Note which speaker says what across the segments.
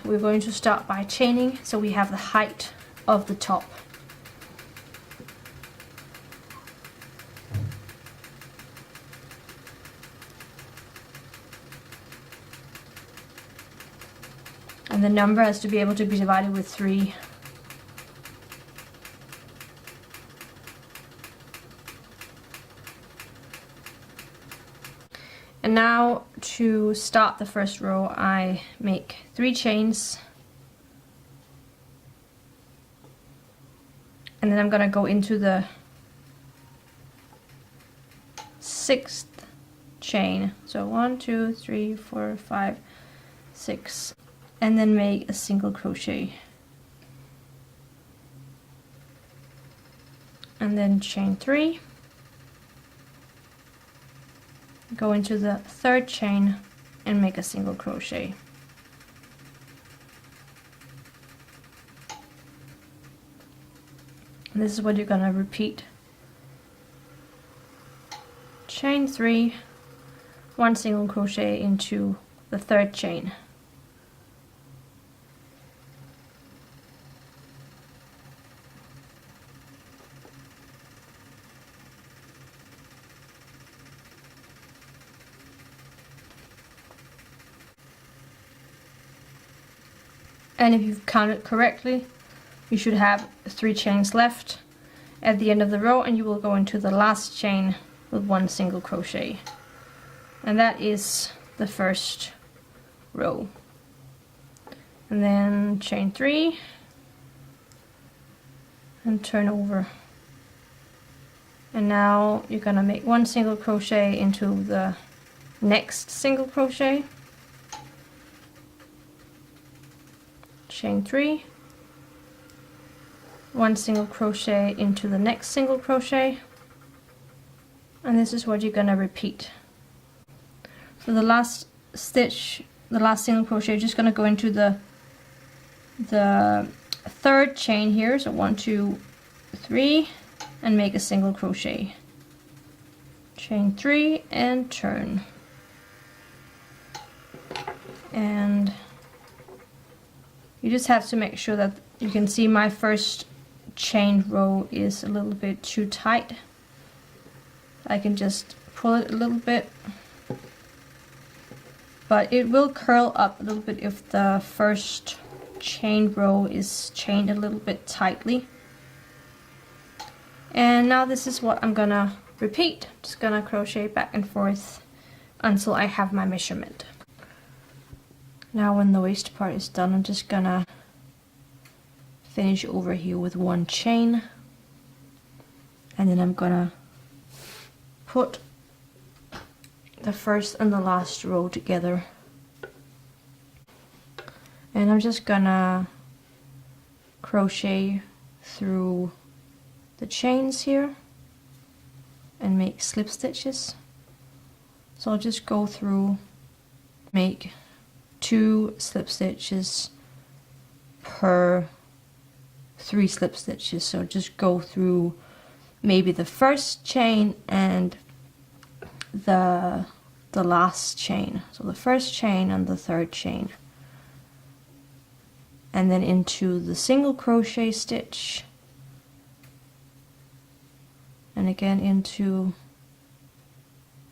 Speaker 1: we're going to start by chaining so we have the height of the top. And the number has to be able to be divided with 3. And now to start the first row, I make 3 chains. And then I'm gonna go into the 6th chain. So 1, 2, 3, 4, 5, 6. And then make a single crochet. And then chain 3. Go into the 3rd chain and make a single crochet. And this is what you're gonna repeat. Chain 3, 1 single crochet into the 3rd chain. And if you've counted correctly, you should have 3 chains left at the end of the row, and you will go into the last chain with 1 single crochet. And that is the first row. And then chain 3 and turn over. And now you're gonna make 1 single crochet into the next single crochet. Chain 3, 1 single crochet into the next single crochet, and this is what you're gonna repeat. For the last stitch, the last single crochet, you're just gonna go into the 3rd chain here, so 1, 2, 3, and make a single crochet. Chain 3 and turn. And you just have to make sure that you can see my first chain row is a little bit too tight. I can just pull it a little bit, but it will curl up a little bit if the first chain row is chained a little bit tightly. And now this is what I'm gonna repeat. Just gonna crochet back and forth until I have my measurement. Now when the waist part is done, I'm just gonna finish over here with 1 chain, and then I'm gonna put the first and the last row together, and I'm just gonna crochet through the chains here and make slip stitches. So I'll just go through, make 2 slip stitches per 3 slip stitches. So just go through maybe the first chain and the last chain. So the first chain and the 3rd chain, and then into the single crochet stitch, and again into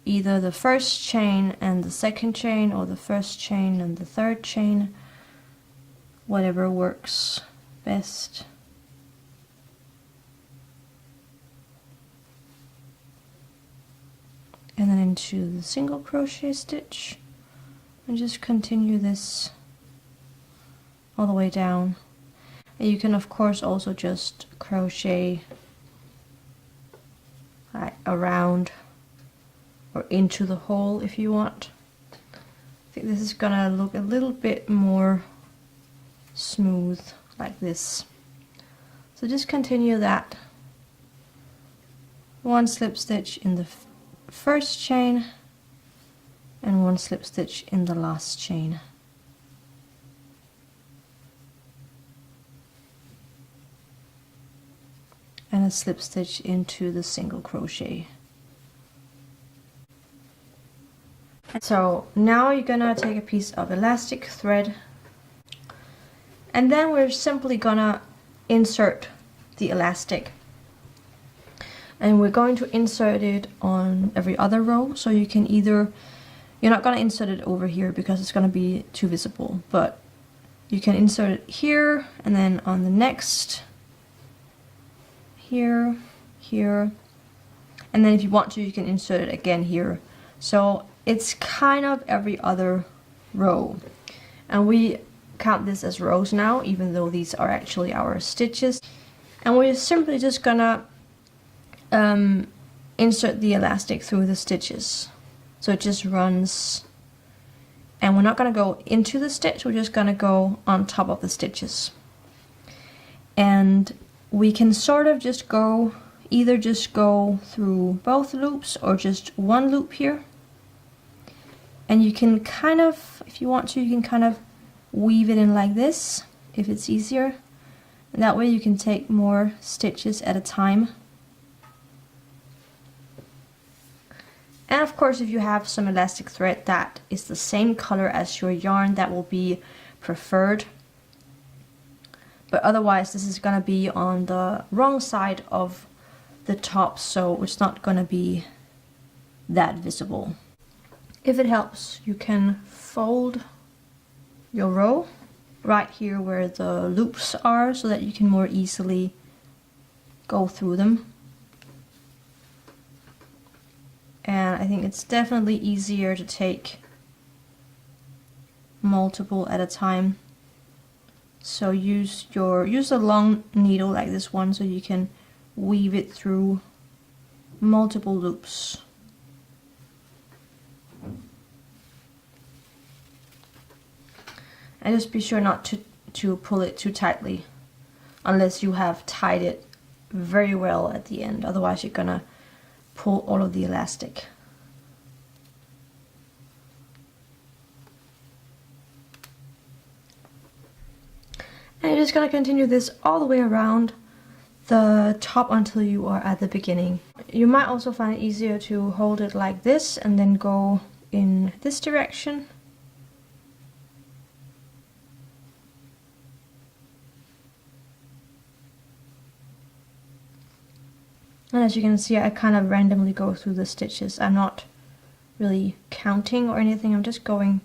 Speaker 1: either the first chain and the 2nd chain, or the first chain and the 3rd chain, whatever works best. And then into the single crochet stitch, and just continue this all the way down. And you can of course also just crochet around or into the hole if you want. I think this is gonna look a little bit more smooth like this. So just continue that. 1 slip stitch in the first chain and 1 slip stitch in the last chain. And a slip stitch into the single crochet. So now you're gonna take a piece of elastic thread And then we're simply gonna insert the elastic. And we're going to insert it on every other row, so you can either, you're not gonna insert it over here because it's gonna be too visible, but you can insert it here, and then on the next, here, here, and then if you want to, you can insert it again here. So it's kind of every other row. And we count this as rows now, even though these are actually our stitches. And we're simply just gonna insert the elastic through the stitches. So it just runs, and we're not gonna go into the stitch, we're just gonna go on top of the stitches. And we can sort of just go, either just go through both loops or just one loop here. And you can kind of, if you want to, you can kind of weave it in like this, if it's easier. And that way you can take more stitches at a time. And of course, if you have some elastic thread that is the same color as your yarn, that will be preferred. But otherwise, this is gonna be on the wrong side of the top, so it's not gonna be that visible. If it helps, you can fold your row right here where the loops are, so that you can more easily go through them. And I think it's definitely easier to take multiple at a time. So use a long needle like this one, so you can weave it through multiple loops. And just be sure not to pull it too tightly, unless you have tied it very well at the end. Otherwise, you're gonna pull all of the elastic. And you're just gonna continue this all the way around the top until you are at the beginning. You might also find it easier to hold it like this and then go in this direction. And as you can see, I kind of randomly go through the stitches. I'm not really counting or anything, I'm just going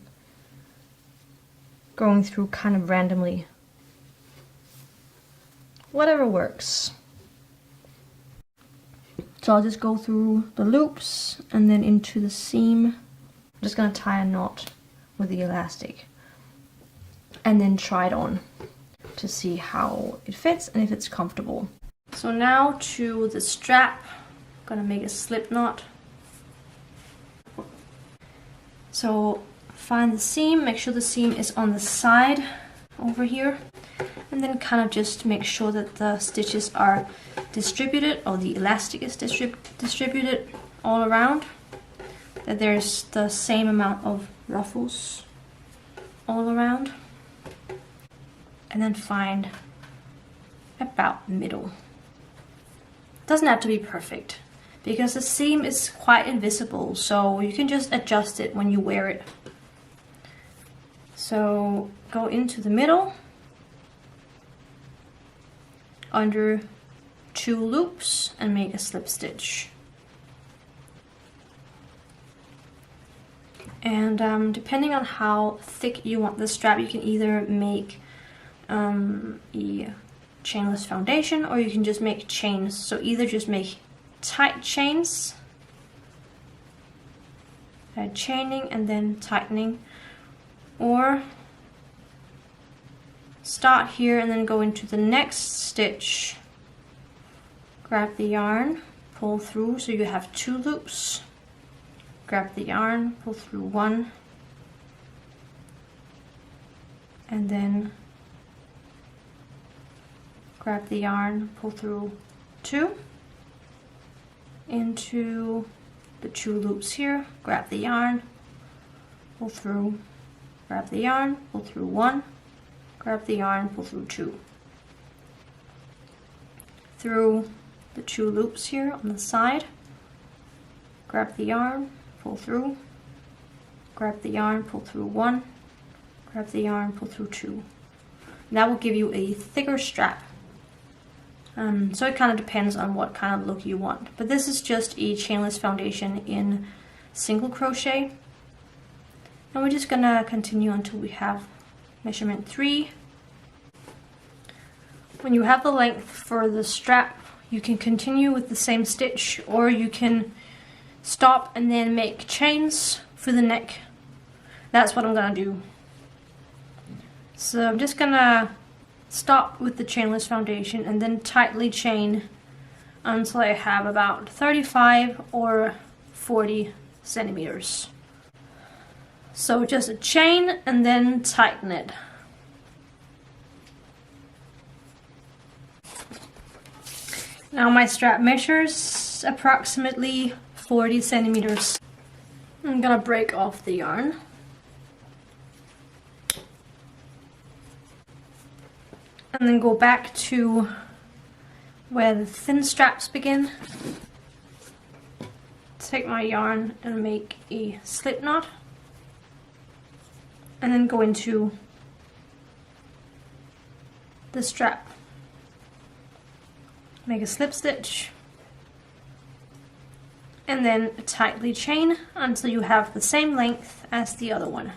Speaker 1: through kind of randomly. Whatever works. So I'll just go through the loops and then into the seam. I'm just gonna tie a knot with the elastic and then try it on to see how it fits and if it's comfortable. So now to the strap, I'm gonna make a slip knot. So find the seam, make sure the seam is on the side over here, and then kind of just make sure that the stitches are distributed, or the elastic is distributed all around, that there's the same amount of ruffles all around, and then find about middle. Doesn't have to be perfect because the seam is quite invisible, so you can just adjust it when you wear it. So go into the middle under 2 loops and make a slip stitch. And depending on how thick you want the strap, you can either make a chainless foundation, or you can just make chains. So either just make tight chains, add chaining and then tightening, or start here and then go into the next stitch, grab the yarn, pull through, so you have 2 loops, grab the yarn, pull through 1, and then grab the yarn, pull through 2, into the 2 loops here, grab the yarn, pull through, grab the yarn, pull through 1, grab the yarn, pull through 2. Through the 2 loops here on the side, grab the yarn, pull through, grab the yarn, pull through 1, grab the yarn, pull through 2. That will give you a thicker strap. So it kind of depends on what kind of look you want. But this is just a chainless foundation in single crochet. And we're just gonna continue until we have measurement 3. When you have the length for the strap, you can continue with the same stitch, or you can stop and then make chains for the neck. That's what I'm gonna do. So I'm just gonna stop with the chainless foundation and then tightly chain until I have about 35 or 40 centimeters. So just a chain and then tighten it. Now my strap measures approximately 40 centimeters. I'm gonna break off the yarn. And then go back to where the thin straps begin. Take my yarn and make a slip knot. And then go into the strap. Make a slip stitch. And then tightly chain until you have the same length as the other one.